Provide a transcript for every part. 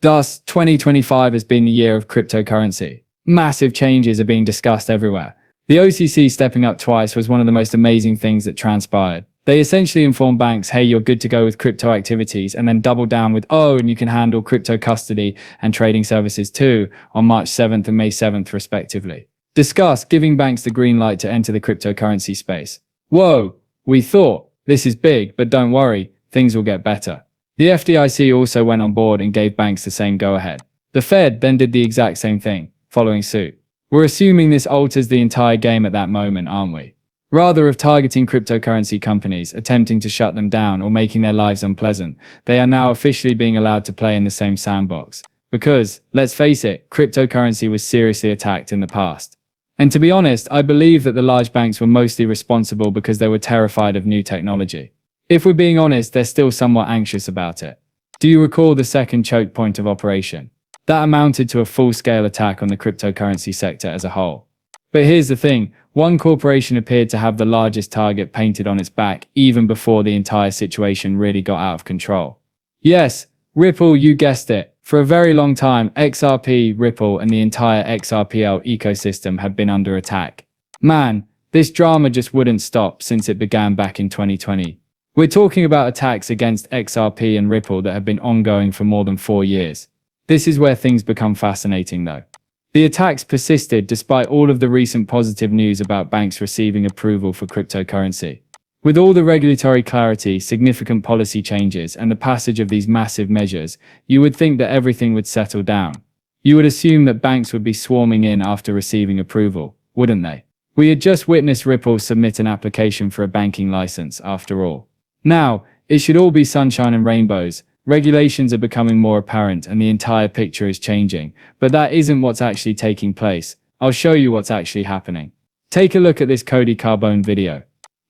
Thus, 2025 has been the year of cryptocurrency. Massive changes are being discussed everywhere. The OCC stepping up twice was one of the most amazing things that transpired. They essentially informed banks, hey, you're good to go with crypto activities, and then doubled down with, oh, and you can handle crypto custody and trading services too, on March 7th and May 7th, respectively. Discuss giving banks the green light to enter the cryptocurrency space. Whoa, we thought, this is big, but don't worry, things will get better. The FDIC also went on board and gave banks the same go-ahead. The Fed then did the exact same thing, following suit. We're assuming this alters the entire game at that moment, aren't we? Rather of targeting cryptocurrency companies, attempting to shut them down or making their lives unpleasant, they are now officially being allowed to play in the same sandbox. Because, let's face it, cryptocurrency was seriously attacked in the past. And to be honest, I believe that the large banks were mostly responsible because they were terrified of new technology. If we're being honest, they're still somewhat anxious about it. Do you recall the second choke point of operation? That amounted to a full-scale attack on the cryptocurrency sector as a whole. But here's the thing, one corporation appeared to have the largest target painted on its back even before the entire situation really got out of control. Yes, Ripple, you guessed it. For a very long time, XRP, Ripple, and the entire XRPL ecosystem have been under attack. Man, this drama just wouldn't stop since it began back in 2020. We're talking about attacks against XRP and Ripple that have been ongoing for more than 4 years. This is where things become fascinating though. The attacks persisted despite all of the recent positive news about banks receiving approval for cryptocurrency. With all the regulatory clarity, significant policy changes, and the passage of these massive measures, you would think that everything would settle down. You would assume that banks would be swarming in after receiving approval, wouldn't they? We had just witnessed Ripple submit an application for a banking license, after all. Now, it should all be sunshine and rainbows. Regulations are becoming more apparent and the entire picture is changing, but that isn't what's actually taking place. I'll show you what's actually happening. Take a look at this Cody Carbone video.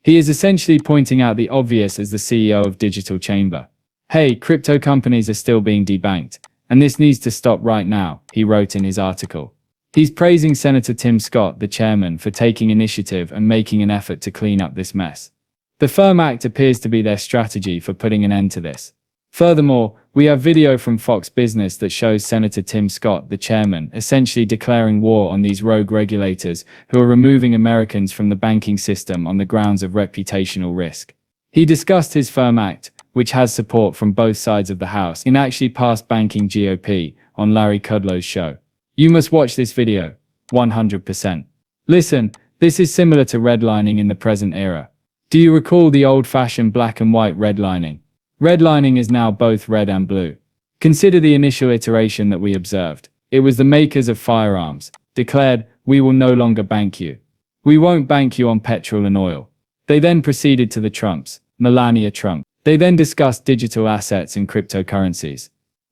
He is essentially pointing out the obvious as the CEO of Digital Chamber. Hey, crypto companies are still being debanked, and this needs to stop right now, he wrote in his article. He's praising Senator Tim Scott, the chairman, for taking initiative and making an effort to clean up this mess. The Firm Act appears to be their strategy for putting an end to this. Furthermore, we have video from Fox Business that shows Senator Tim Scott, the chairman, essentially declaring war on these rogue regulators who are removing Americans from the banking system on the grounds of reputational risk. He discussed his Firm Act, which has support from both sides of the House, in actually passed banking GOP on Larry Kudlow's show. You must watch this video, 100%. Listen, this is similar to redlining in the present era. Do you recall the old-fashioned black and white redlining? Redlining is now both red and blue. Consider the initial iteration that we observed. It was the makers of firearms, declared, we will no longer bank you. We won't bank you on petrol and oil. They then proceeded to the Trumps, Melania Trump. They then discussed digital assets and cryptocurrencies.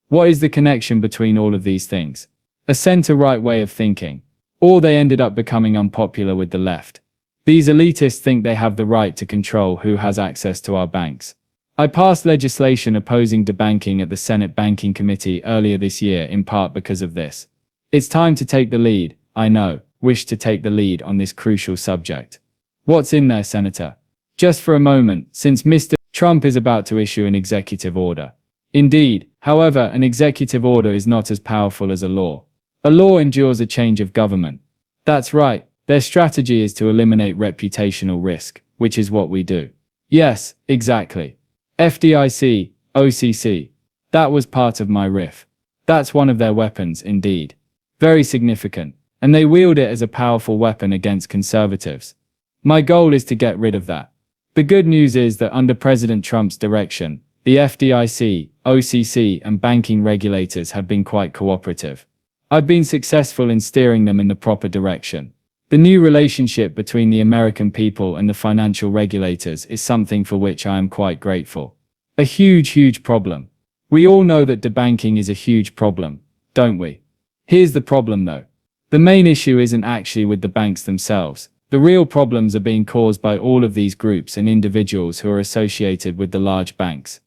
What is the connection between all of these things? A center-right way of thinking. Or they ended up becoming unpopular with the left. These elitists think they have the right to control who has access to our banks. I passed legislation opposing debanking at the Senate Banking Committee earlier this year in part because of this. It's time to take the lead, I know, wish to take the lead on this crucial subject. What's in there, Senator? Just for a moment, since Mr. Trump is about to issue an executive order. Indeed, however, an executive order is not as powerful as a law. A law endures a change of government. That's right, their strategy is to eliminate reputational risk, which is what we do. Yes, exactly. FDIC, OCC. That was part of my riff. That's one of their weapons, indeed. Very significant, and they wield it as a powerful weapon against conservatives. My goal is to get rid of that. The good news is that under President Trump's direction, the FDIC, OCC, and banking regulators have been quite cooperative. I've been successful in steering them in the proper direction. The new relationship between the American people and the financial regulators is something for which I am quite grateful. A huge problem. We all know that debanking is a huge problem, don't we? Here's the problem though. The main issue isn't actually with the banks themselves. The real problems are being caused by all of these groups and individuals who are associated with the large banks.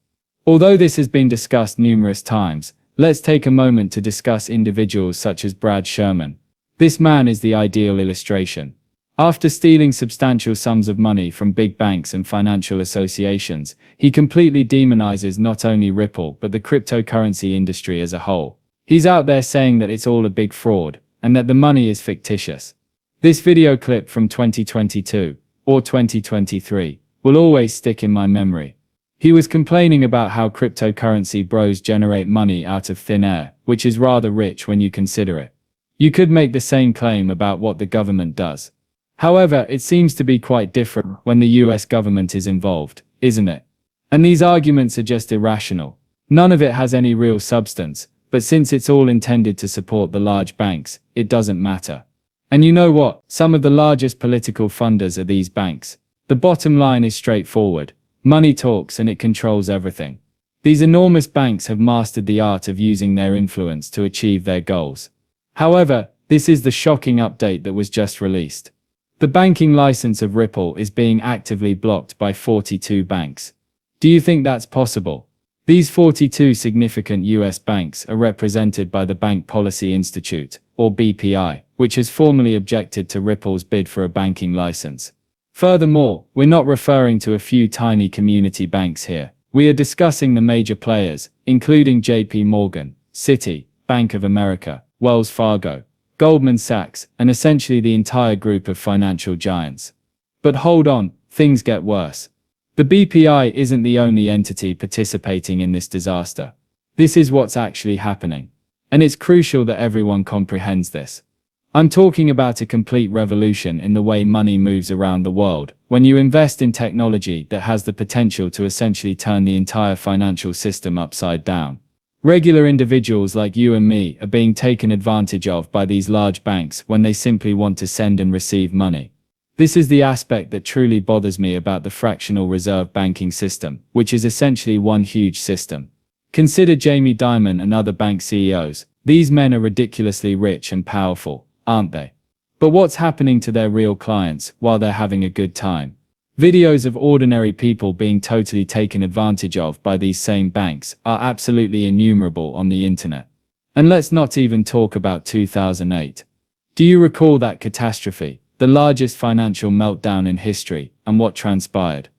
Although this has been discussed numerous times, let's take a moment to discuss individuals such as Brad Sherman. This man is the ideal illustration. After stealing substantial sums of money from big banks and financial associations, he completely demonizes not only Ripple but the cryptocurrency industry as a whole. He's out there saying that it's all a big fraud and that the money is fictitious. This video clip from 2022 or 2023 will always stick in my memory. He was complaining about how cryptocurrency bros generate money out of thin air, which is rather rich when you consider it. You could make the same claim about what the government does. However, it seems to be quite different when the US government is involved, isn't it? And these arguments are just irrational. None of it has any real substance, but since it's all intended to support the large banks, it doesn't matter. And you know what? Some of the largest political funders are these banks. The bottom line is straightforward. Money talks and it controls everything. These enormous banks have mastered the art of using their influence to achieve their goals. However, this is the shocking update that was just released. The banking license of Ripple is being actively blocked by 42 banks. Do you think that's possible? These 42 significant US banks are represented by the Bank Policy Institute, or BPI, which has formally objected to Ripple's bid for a banking license. Furthermore, we're not referring to a few tiny community banks here. We are discussing the major players, including JP Morgan, Citi, Bank of America, Wells Fargo, Goldman Sachs, and essentially the entire group of financial giants. But hold on, things get worse. The BPI isn't the only entity participating in this disaster. This is what's actually happening. And it's crucial that everyone comprehends this. I'm talking about a complete revolution in the way money moves around the world, when you invest in technology that has the potential to essentially turn the entire financial system upside down. Regular individuals like you and me are being taken advantage of by these large banks when they simply want to send and receive money. This is the aspect that truly bothers me about the fractional reserve banking system, which is essentially one huge system. Consider Jamie Dimon and other bank CEOs. These men are ridiculously rich and powerful, aren't they? But what's happening to their real clients while they're having a good time? Videos of ordinary people being totally taken advantage of by these same banks are absolutely innumerable on the internet. And let's not even talk about 2008. Do you recall that catastrophe, the largest financial meltdown in history, and what transpired?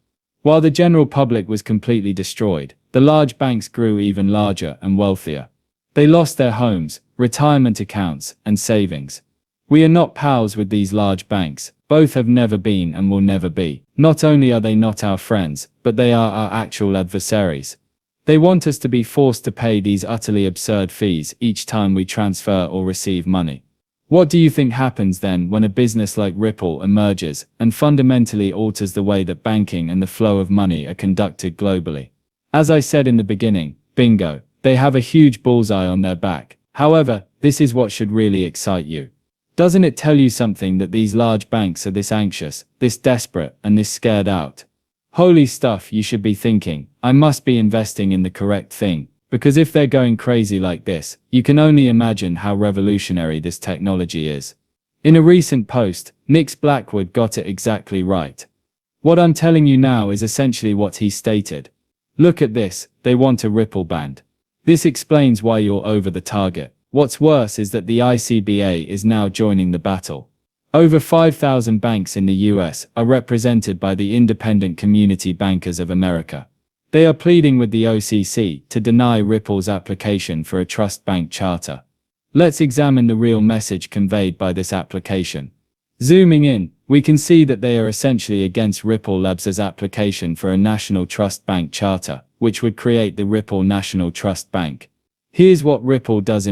While the general public was completely destroyed, the large banks grew even larger and wealthier. They lost their homes, retirement accounts, and savings. We are not pals with these large banks. Both have never been and will never be. Not only are they not our friends, but they are our actual adversaries. They want us to be forced to pay these utterly absurd fees each time we transfer or receive money. What do you think happens then when a business like Ripple emerges and fundamentally alters the way that banking and the flow of money are conducted globally? As I said in the beginning, bingo, they have a huge bullseye on their back. However, this is what should really excite you. Doesn't it tell you something that these large banks are this anxious, this desperate, and this scared out? Holy stuff, you should be thinking, I must be investing in the correct thing, because if they're going crazy like this, you can only imagine how revolutionary this technology is. In a recent post, Nick Blackwood got it exactly right. What I'm telling you now is essentially what he stated. Look at this, they want a Ripple band. This explains why you're over the target. What's worse is that the ICBA is now joining the battle. Over 5,000 banks in the US are represented by the Independent Community Bankers of America. They are pleading with the OCC to deny Ripple's application for a trust bank charter. Let's examine the real message conveyed by this application. Zooming in, we can see that they are essentially against Ripple Labs' application for a national trust bank charter, which would create the Ripple National Trust Bank. Here's what Ripple does in